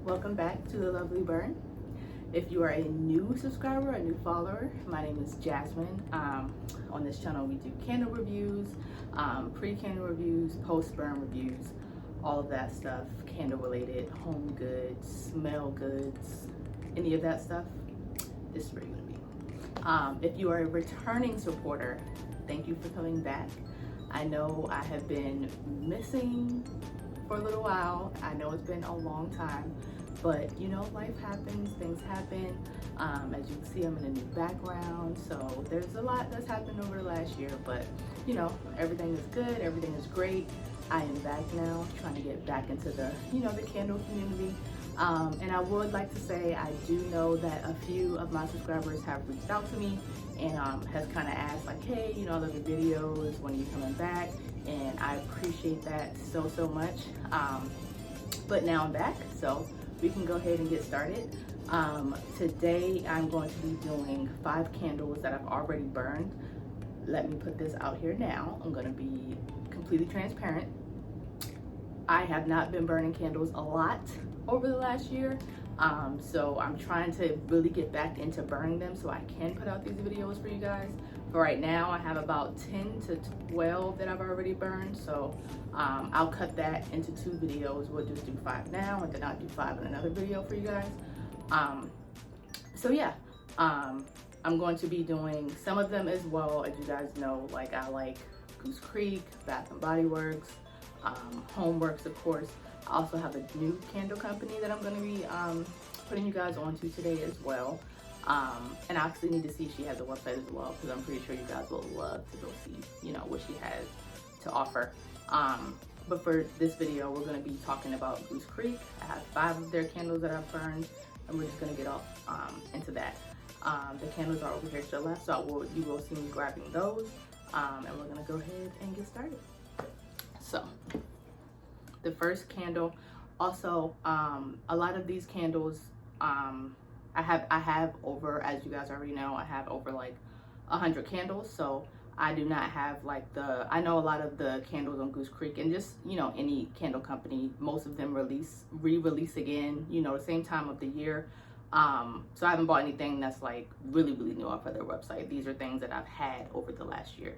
Welcome back to The Lovely Burn. If you are a new subscriber, a new follower, my name is Jasmine. On this channel we do candle reviews, pre-candle reviews, post-burn reviews, all of that stuff, candle related, home goods, smell goods, any of that stuff, this is where you're gonna be. If you are a returning supporter, thank you for coming back. I know I have been missing for a little while. I know it's been a long time, but you know, life happens, things happen. As you can see, I'm in a new background, so there's a lot that's happened over the last year, but you know, everything is good, everything is great. I am back now, trying to get back into the, you know, the candle community. And I would like to say, I do know that a few of my subscribers have reached out to me and has kind of asked like, hey, you know, I love your videos, when are you coming back? And I appreciate that so much. But now I'm back, so we can go ahead and get started. Today I'm going to be doing 5 candles that I've already burned. Let me put this out here now. I'm going to be completely transparent. I have not been burning candles a lot over the last year, so I'm trying to really get back into burning them so I can put out these videos for you guys. For right now, I have about 10 to 12 that I've already burned, so I'll cut that into 2 videos. We'll just do 5 now, and then I'll do 5 in another video for you guys. So yeah, I'm going to be doing some of them as well. As you guys know, like I like Goose Creek, Bath and Body Works, Homeworks, of course. I also have a new candle company that I'm going to be putting you guys onto today as well. And I actually need to see if she has a website as well, because I'm pretty sure you guys will love to go see, you know, what she has to offer. But for this video, we're going to be talking about Goose Creek. I have 5 of their candles that I've burned, and we're just going to get off into that. The candles are over here to the left, so you will see me grabbing those, and we're going to go ahead and get started. So the first candle, also a lot of these candles, I have over, as you guys already know, I have over like 100 candles. So I do not have like I know a lot of the candles on Goose Creek, and just, you know, any candle company, most of them re-release again, you know, the same time of the year. So I haven't bought anything that's like really new off of their website. These are things that I've had over the last year.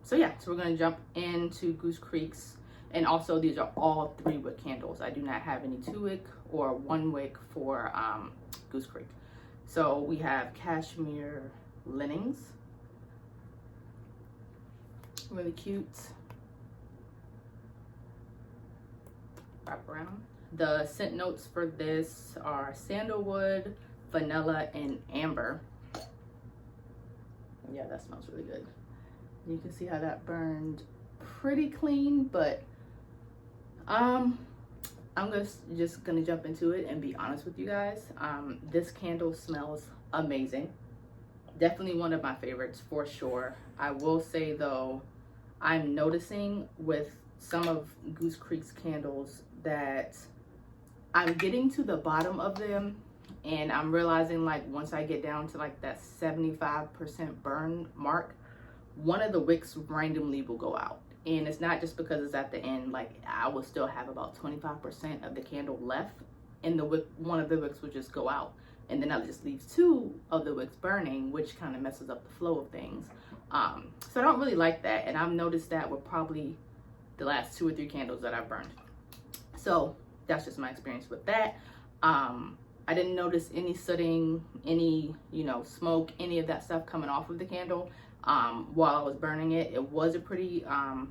So yeah, so we're gonna jump into Goose Creek's, and also these are all 3-wick candles. I do not have any 2-wick or 1-wick for Goose Creek. So we have Cashmere Linens, really cute. Wrap around. The scent notes for this are sandalwood, vanilla, and amber. Yeah, that smells really good. You can see how that burned pretty clean, but I'm just gonna jump into it and be honest with you guys. This candle smells amazing. Definitely one of my favorites for sure. I will say though, I'm noticing with some of Goose Creek's candles that I'm getting to the bottom of them, and I'm realizing like once I get down to like that 75% burn mark, one of the wicks randomly will go out. And it's not just because it's at the end, like I will still have about 25% of the candle left, and the wick, one of the wicks will just go out, and then that just leaves 2 of the wicks burning, which kind of messes up the flow of things. So I don't really like that, and I've noticed that with probably the last 2 or 3 candles that I've burned. So that's just my experience with that. I didn't notice any sooting, any, you know, smoke, any of that stuff coming off of the candle while I was burning it. It was a pretty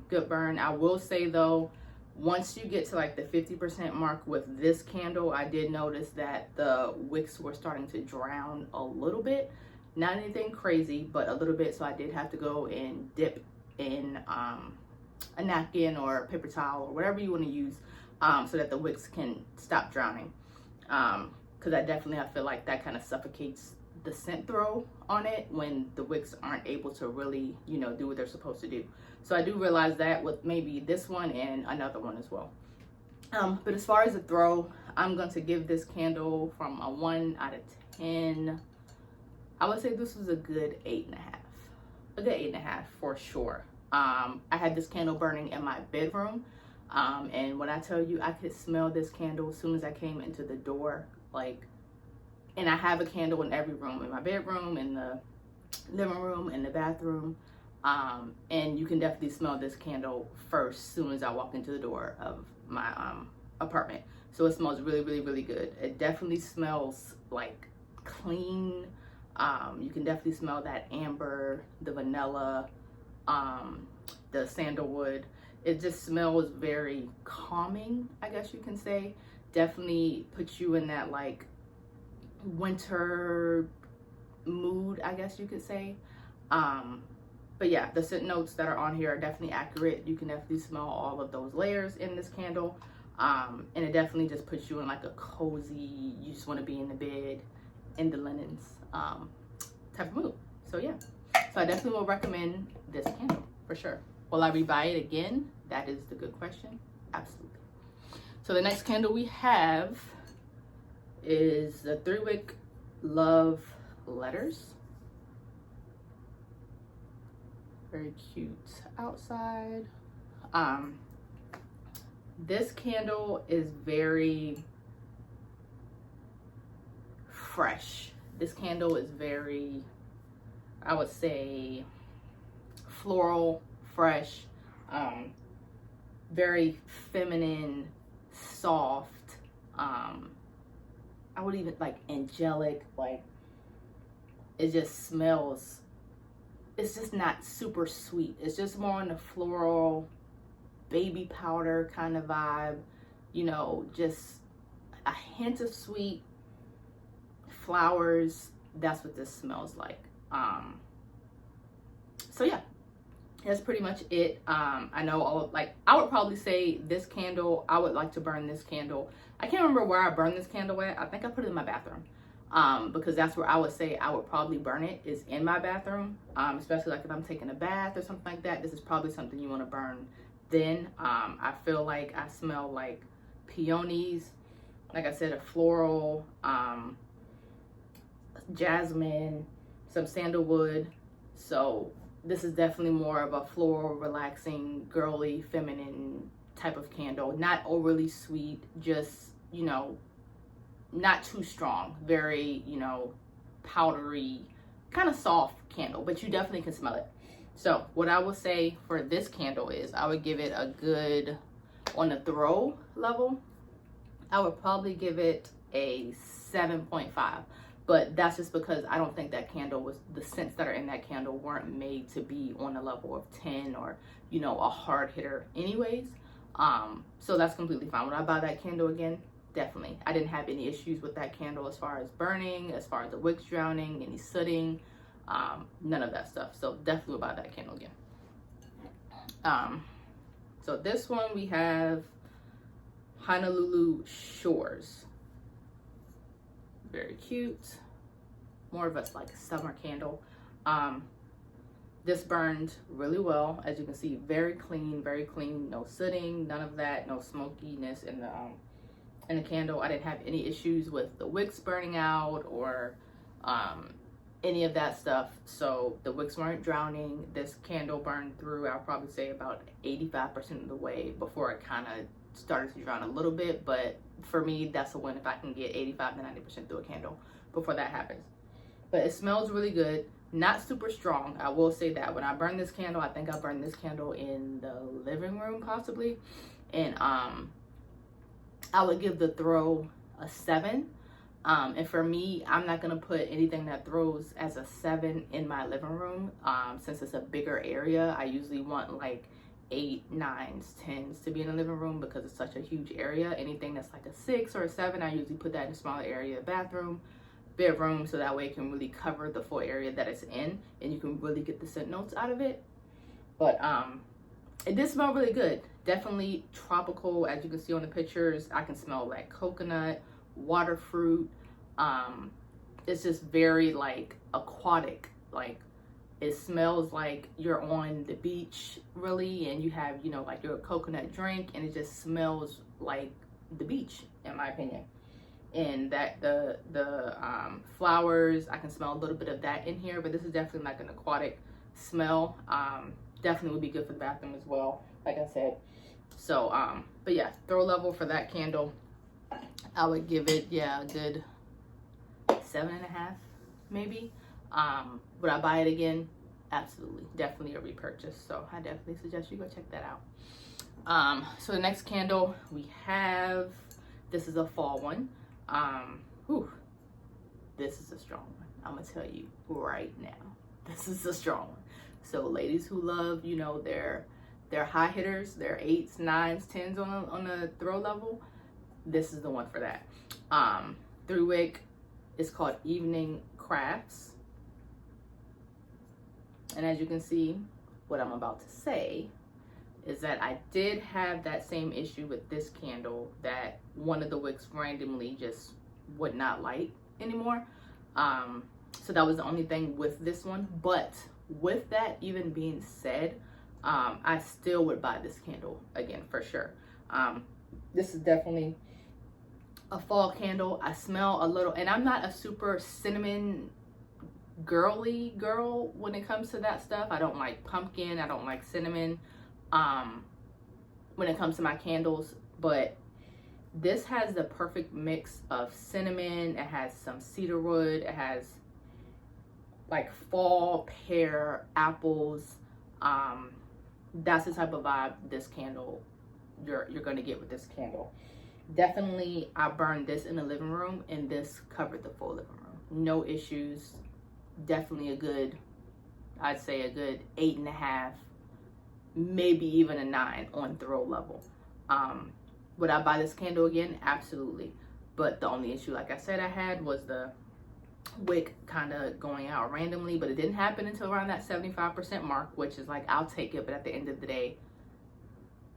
good burn. I will say though, once you get to like the 50% mark with this candle, I did notice that the wicks were starting to drown a little bit. Not anything crazy, but a little bit. So I did have to go and dip in a napkin or paper towel or whatever you want to use, so that the wicks can stop drowning. Because I feel like that kind of suffocates the scent throw on it when the wicks aren't able to really, you know, do what they're supposed to do. So I do realize that with maybe this one and another one as well. But as far as the throw, I'm going to give this candle from a 1 out of 10. I would say this was a good 8.5. A good 8.5 for sure. I had this candle burning in my bedroom. And when I tell you, I could smell this candle as soon as I came into the door, like, and I have a candle in every room, in my bedroom, in the living room, in the bathroom. And you can definitely smell this candle first as soon as I walk into the door of my apartment. So it smells really, really, really good. It definitely smells like clean. You can definitely smell that amber, the vanilla, the sandalwood. It just smells very calming, I guess you can say. Definitely puts you in that like winter mood, I guess you could say. But yeah, the scent notes that are on here are definitely accurate. You can definitely smell all of those layers in this candle. And it definitely just puts you in like a cozy, you just want to be in the bed, in the linens type of mood. So yeah, so I definitely will recommend this candle for sure. Will I rebuy it again? That is the good question. Absolutely. So the next candle we have is the 3-wick Love Letters. Very cute outside. This candle is very fresh. This candle is very, I would say, floral, fresh, very feminine, soft. I would even like angelic, like it just smells, it's just not super sweet. It's just more on the floral, baby powder kind of vibe, you know, just a hint of sweet, flowers. That's what this smells like. So yeah, that's pretty much it. I know all of, like, I would probably say this candle, I would like to burn this candle. I can't remember where I burned this candle at. I think I put it in my bathroom. Because that's where I would say I would probably burn it, is in my bathroom. Especially like if I'm taking a bath or something like that. This is probably something you want to burn then. I feel like I smell like peonies, like I said, a floral, jasmine, some sandalwood. So this is definitely more of a floral, relaxing, girly, feminine type of candle. Not overly sweet, just, you know, not too strong. Very, you know, powdery, kind of soft candle, but you definitely can smell it. So what I would say for this candle is I would give it a good, on the throw level, I would probably give it a 7.5. But that's just because I don't think that candle was, the scents that are in that candle weren't made to be on a level of 10 or, you know, a hard hitter anyways. So that's completely fine. Would I buy that candle again? Definitely. I didn't have any issues with that candle as far as burning, as far as the wicks drowning, any sooting, none of that stuff. So definitely would buy that candle again. So this one we have Honolulu Shores. Very cute. More of a like summer candle. This burned really well, as you can see. Very clean, no sooting, none of that, no smokiness in the candle. I didn't have any issues with the wicks burning out or any of that stuff. So the wicks weren't drowning. This candle burned through, I'll probably say about 85% of the way before it kind of started to drown a little bit. But for me, that's a win if I can get 85 to 90% through a candle before that happens. But it smells really good. Not super strong, I will say that. When I burned this candle, I think I burned this candle in the living room possibly. And I would give the throw a 7. And for me, I'm not gonna put anything that throws as a 7 in my living room. Since it's a bigger area, I usually want like 8, 9s, 10s to be in the living room because it's such a huge area. Anything that's like a 6 or a 7, I usually put that in a smaller area, bathroom, bedroom, so that way it can really cover the full area that it's in and you can really get the scent notes out of it. But it did smell really good. Definitely tropical, as you can see on the pictures. I can smell like coconut, water fruit. It's just very like aquatic. Like it smells like you're on the beach really, and you have, you know, like your coconut drink, and it just smells like the beach in my opinion. And that the flowers, I can smell a little bit of that in here, but this is definitely like an aquatic smell. Definitely would be good for the bathroom as well, like I said. So but yeah, throw level for that candle, I would give it, yeah, a good 7.5 maybe. Would I buy it again? Absolutely, definitely a repurchase. So I definitely suggest you go check that out. So the next candle we have, this is a fall one. Whew, this is a strong one. I'm gonna tell you right now, this is a strong one. So ladies who love, you know, their high hitters, their 8s, 9s, 10s on the throw level, this is the one for that. 3-wick is called Evening Crafts. And as you can see, what I'm about to say is that I did have that same issue with this candle, that one of the wicks randomly just would not light anymore. So that was the only thing with this one. But with that even being said, I still would buy this candle again for sure. This is definitely a fall candle. I smell a little, and I'm not a super cinnamon girly girl when it comes to that stuff. I don't like pumpkin, I don't like cinnamon when it comes to my candles, but this has the perfect mix of cinnamon, it has some cedarwood, it has like fall, pear, apples. That's the type of vibe this candle you're gonna get with this candle. Definitely, I burned this in the living room, and this covered the full living room. No issues. Definitely a good, I'd say a good 8.5, maybe even a 9 on throw level. Would I buy this candle again? Absolutely. But the only issue, like I said, I had was the wick kind of going out randomly, but it didn't happen until around that 75% mark, which is like, I'll take it, but at the end of the day,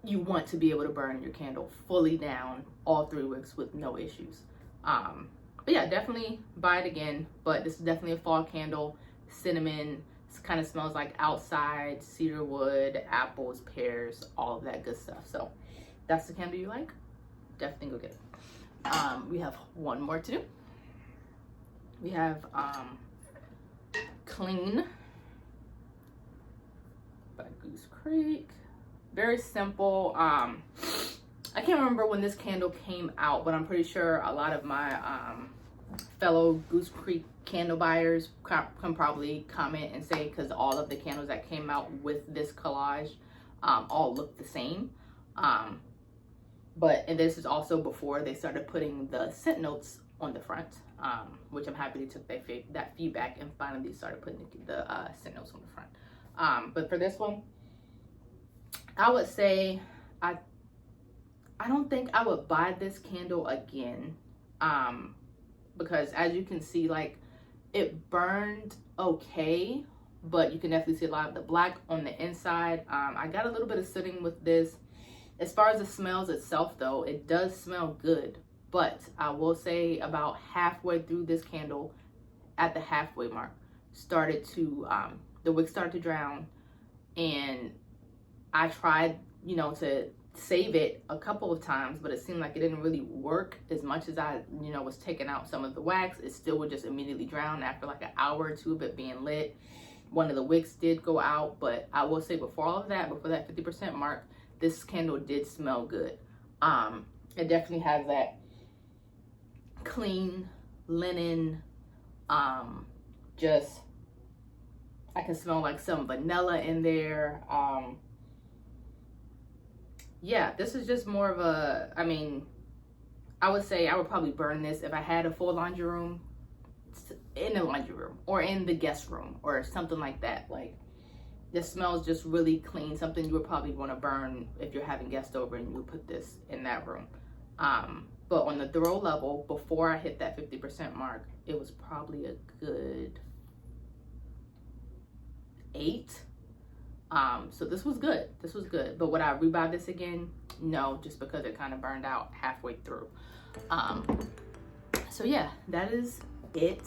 you want to be able to burn your candle fully down, all 3 wicks with no issues. But yeah, definitely buy it again, but this is definitely a fall candle. Cinnamon, it kind of smells like outside, cedarwood, apples, pears, all of that good stuff. So that's the candle you like, definitely go get it. We have one more to do. We have Clean by Goose Creek. Very simple. I can't remember when this candle came out, but I'm pretty sure a lot of my fellow Goose Creek candle buyers can probably comment and say, because all of the candles that came out with this collage all look the same. And this is also before they started putting the scent notes on the front, which I'm happy they took that feedback and finally started putting the scent notes on the front. But for this one, I would say I don't think I would buy this candle again, because as you can see, like, it burned okay, but you can definitely see a lot of the black on the inside. I got a little bit of sooting with this. As far as the smells itself though, it does smell good, but I will say about halfway through this candle, at the halfway mark, started to the wick started to drown, and I tried, you know, to save it a couple of times, but it seemed like it didn't really work. As much as I, you know, was taking out some of the wax, it still would just immediately drown after like an hour or two of it being lit. One of the wicks did go out, but I will say before all of that, before that 50% mark, this candle did smell good. It definitely has that clean linen, just, I can smell like some vanilla in there. Yeah, this is just more of a, I mean, I would say I would probably burn this if I had a full laundry room, in the laundry room or in the guest room or something like that. Like, this smells just really clean, something you would probably want to burn if you're having guests over and you put this in that room. But on the throw level, before I hit that 50% mark, it was probably a good 8. So this was good. This was good. But would I rebuy this again? No, just because it kind of burned out halfway through. So yeah, that is it.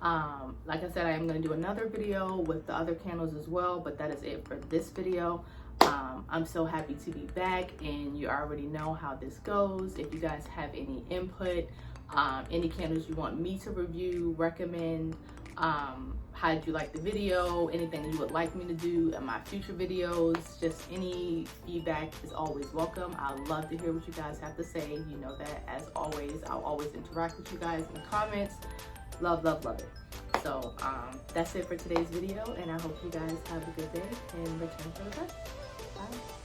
Like I said, I am going to do another video with the other candles as well, but that is it for this video. I'm so happy to be back, and you already know how this goes. If you guys have any input, any candles you want me to review, recommend, How did you like the video? Anything you would like me to do in my future videos? Just any feedback is always welcome. I love to hear what you guys have to say. You know that, as always, I'll always interact with you guys in the comments. Love, love, love it. So that's it for today's video, and I hope you guys have a good day and return for the best. Bye.